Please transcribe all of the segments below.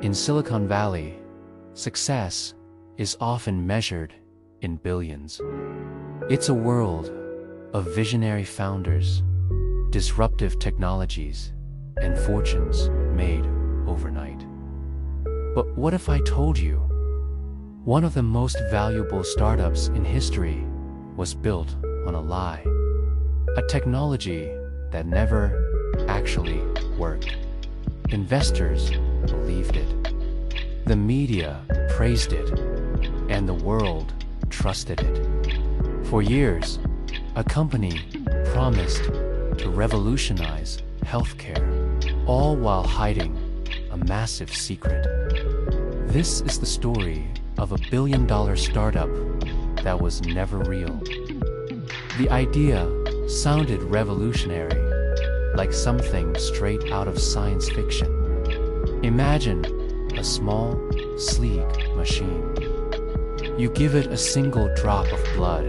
In Silicon Valley, success is often measured in billions. It's a world of visionary founders, disruptive technologies, and fortunes made overnight. But what if I told you one of the most valuable startups in history was built on a lie? A technology that never actually worked. Investors believed it. The media praised it, and the world trusted it. For years, a company promised to revolutionize healthcare, all while hiding a massive secret. This is the story of a billion-dollar startup that was never real. The idea sounded revolutionary, like something straight out of science fiction. Imagine a small, sleek machine. You give it a single drop of blood,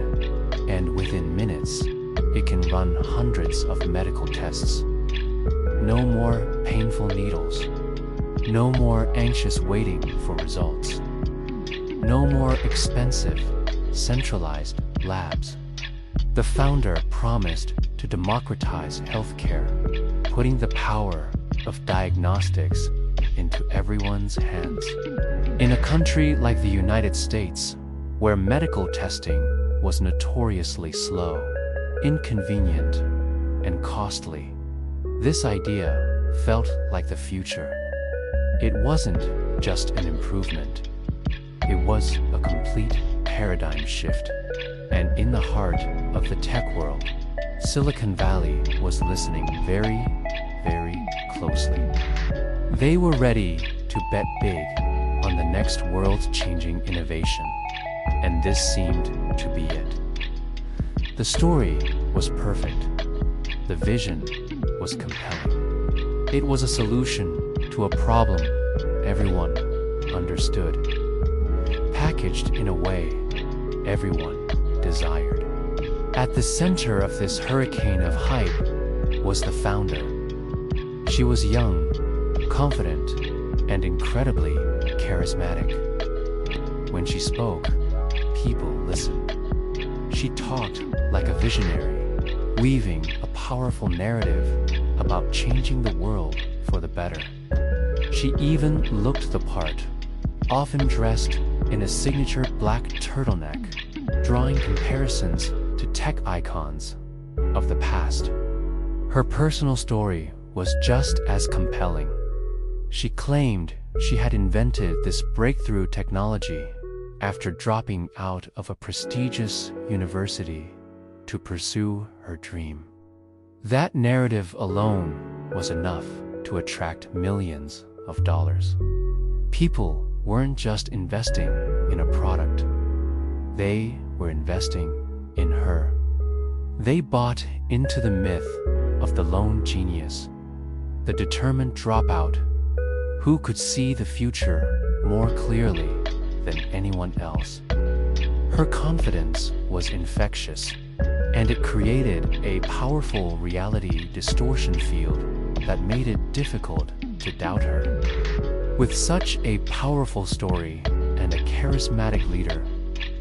and within minutes, it can run hundreds of medical tests. No more painful needles. No more anxious waiting for results. No more expensive, centralized labs. The founder promised to democratize healthcare, putting the power of diagnostics into everyone's hands. In a country like the United States, where medical testing was notoriously slow, inconvenient, and costly, this idea felt like the future. It wasn't just an improvement. It was a complete paradigm shift. And in the heart of the tech world, Silicon Valley was listening very, very closely. They were ready to bet big on the next world-changing innovation, and this seemed to be it. The story was perfect. The vision was compelling. It was a solution to a problem everyone understood, packaged in a way everyone desired. At the center of this hurricane of hype was the founder. She was young, confident, and incredibly charismatic. When she spoke, people listened. She talked like a visionary, weaving a powerful narrative about changing the world for the better. She even looked the part, often dressed in a signature black turtleneck, drawing comparisons to tech icons of the past. Her personal story was just as compelling. She claimed she had invented this breakthrough technology after dropping out of a prestigious university to pursue her dream. That narrative alone was enough to attract millions of dollars. People weren't just investing in a product. They were investing in her. They bought into the myth of the lone genius, the determined dropout, who could see the future more clearly than anyone else. Her confidence was infectious, and it created a powerful reality distortion field that made it difficult to doubt her. With such a powerful story and a charismatic leader,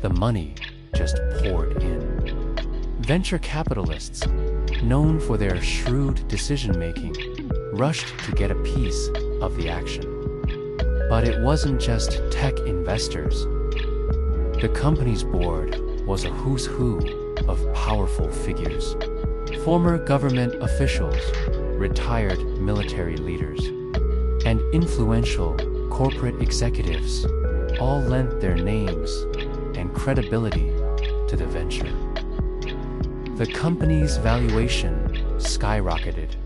the money just poured in. Venture capitalists, known for their shrewd decision-making, rushed to get a piece of the action. But it wasn't just tech investors. The company's board was a who's who of powerful figures. Former government officials, retired military leaders, and influential corporate executives all lent their names and credibility to the venture. The company's valuation skyrocketed,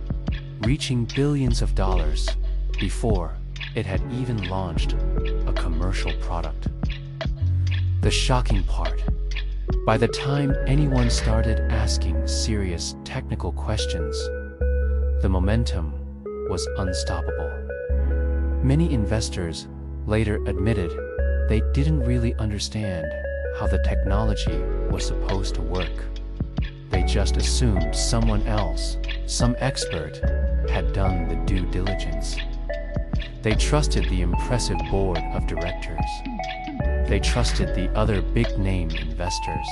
reaching billions of dollars before it had even launched a commercial product. The shocking part, by the time anyone started asking serious technical questions, the momentum was unstoppable. Many investors later admitted they didn't really understand how the technology was supposed to work. They just assumed someone else, some expert, had done the due diligence. They trusted the impressive board of directors. They trusted the other big-name investors.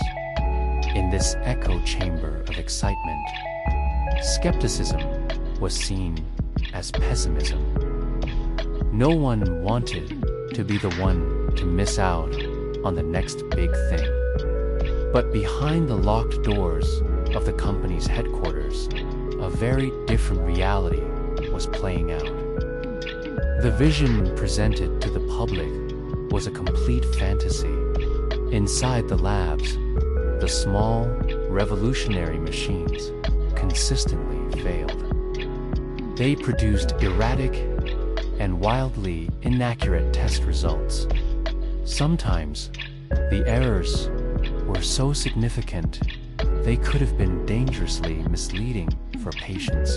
In this echo chamber of excitement, skepticism was seen as pessimism. No one wanted to be the one to miss out on the next big thing. But behind the locked doors of the company's headquarters, a very different reality was playing out. The vision presented to the public was a complete fantasy. Inside the labs, the small, revolutionary machines consistently failed. They produced erratic and wildly inaccurate test results. Sometimes, the errors were so significant they could have been dangerously misleading for patients.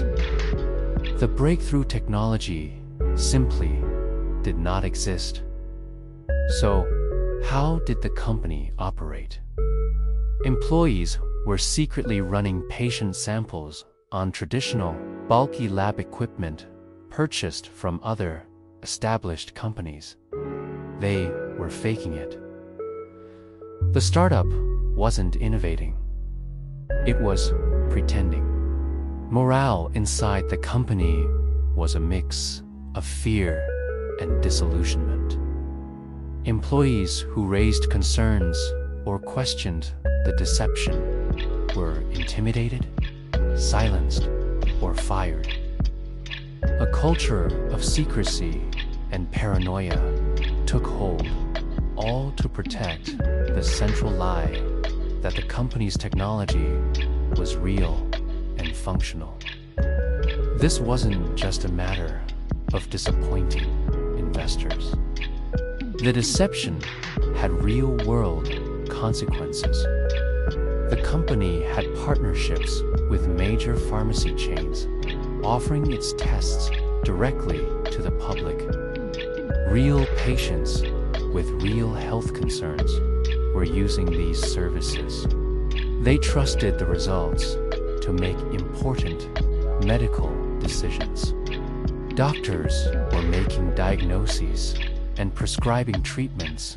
The breakthrough technology simply did not exist. So, how did the company operate? Employees were secretly running patient samples on traditional, bulky lab equipment purchased from other established companies. They were faking it. The startup wasn't innovating. It was pretending. Morale inside the company was a mix of fear and disillusionment. Employees who raised concerns or questioned the deception were intimidated, silenced, or fired. A culture of secrecy and paranoia took hold, all to protect the central lie that the company's technology was real and functional. This wasn't just a matter of disappointing investors. The deception had real-world consequences. The company had partnerships with major pharmacy chains, offering its tests directly to the public. Real patients with real health concerns were using these services. They trusted the results to make important medical decisions. Doctors were making diagnoses and prescribing treatments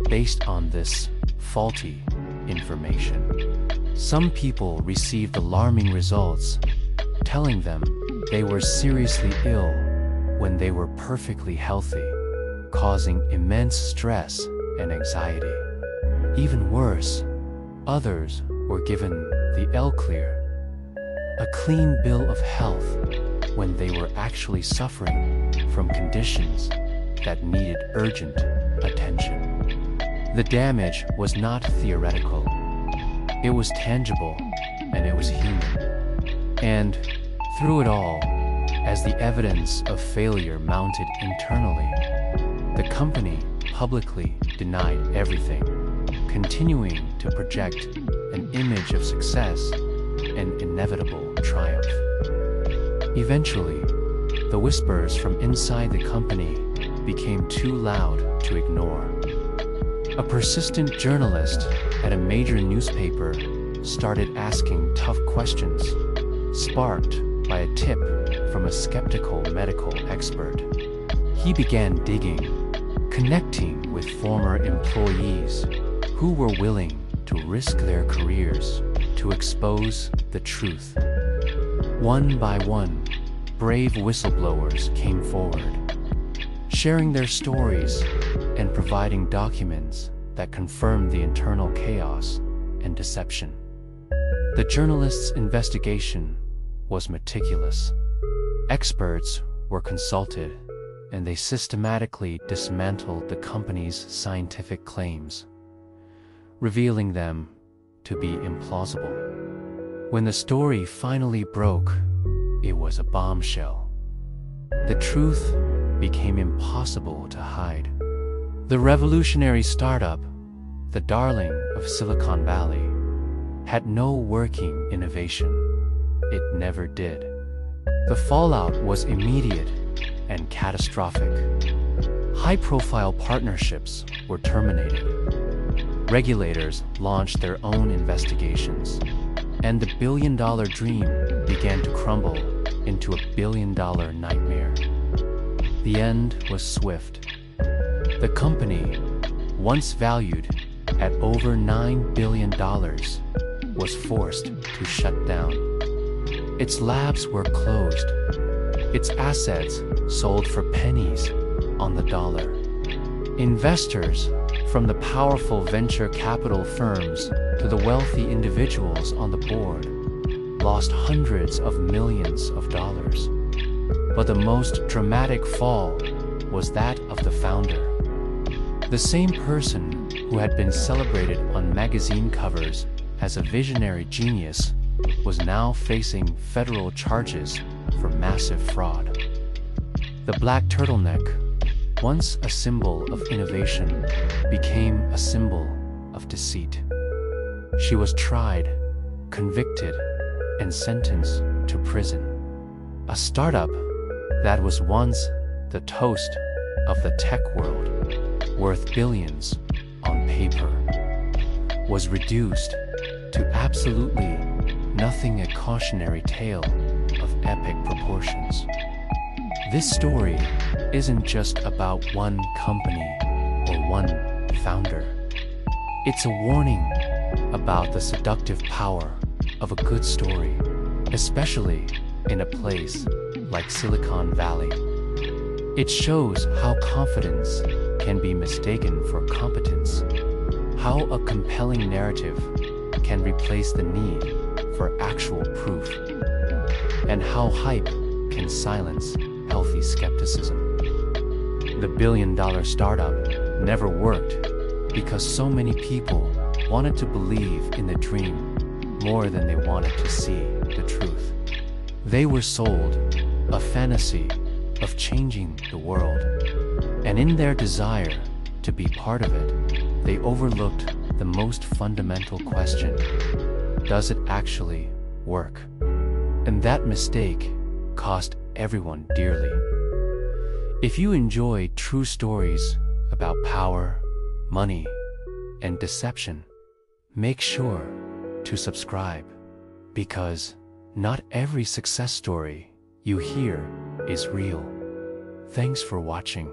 based on this faulty information. Some people received alarming results, telling them they were seriously ill when they were perfectly healthy, causing immense stress and anxiety. Even worse, others were given the L-clear, a clean bill of health, when they were actually suffering from conditions that needed urgent attention. The damage was not theoretical. It was tangible, and it was human. And through it all, as the evidence of failure mounted internally, the company publicly denied everything, continuing to project an image of success and inevitable triumph. Eventually, the whispers from inside the company became too loud to ignore. A persistent journalist at a major newspaper started asking tough questions, sparked by a tip from a skeptical medical expert. He began digging, connecting with former employees who were willing to risk their careers to expose the truth. One by one, brave whistleblowers came forward, sharing their stories and providing documents that confirmed the internal chaos and deception. The journalists' investigation was meticulous. Experts were consulted, and they systematically dismantled the company's scientific claims, revealing them to be implausible. When the story finally broke, it was a bombshell. The truth became impossible to hide. The revolutionary startup, the darling of Silicon Valley, had no working innovation. It never did. The fallout was immediate and catastrophic. High-profile partnerships were terminated. Regulators launched their own investigations, and the billion-dollar dream began to crumble into a billion-dollar nightmare. The end was swift. The company, once valued at over $9 billion, was forced to shut down. Its labs were closed, its assets sold for pennies on the dollar. Investors, from the powerful venture capital firms to the wealthy individuals on the board, lost hundreds of millions of dollars. But the most dramatic fall was that of the founder. The same person who had been celebrated on magazine covers as a visionary genius was now facing federal charges for massive fraud. The black turtleneck, once a symbol of innovation, became a symbol of deceit. She was tried, convicted, and sentenced to prison. A startup that was once the toast of the tech world, worth billions on paper, was reduced to absolutely nothing, a cautionary tale of epic proportions. This story isn't just about one company or one founder. It's a warning about the seductive power of a good story, especially in a place like Silicon Valley. It shows how confidence can be mistaken for competence, how a compelling narrative can replace the need for actual proof, and how hype can silence healthy skepticism. The billion-dollar startup never worked because so many people wanted to believe in the dream more than they wanted to see the truth. They were sold a fantasy of changing the world, and in their desire to be part of it, they overlooked the most fundamental question: does it actually work? And that mistake cost everyone dearly. If you enjoy true stories about power, money, and deception, make sure to subscribe, because not every success story you hear is real. Thanks for watching.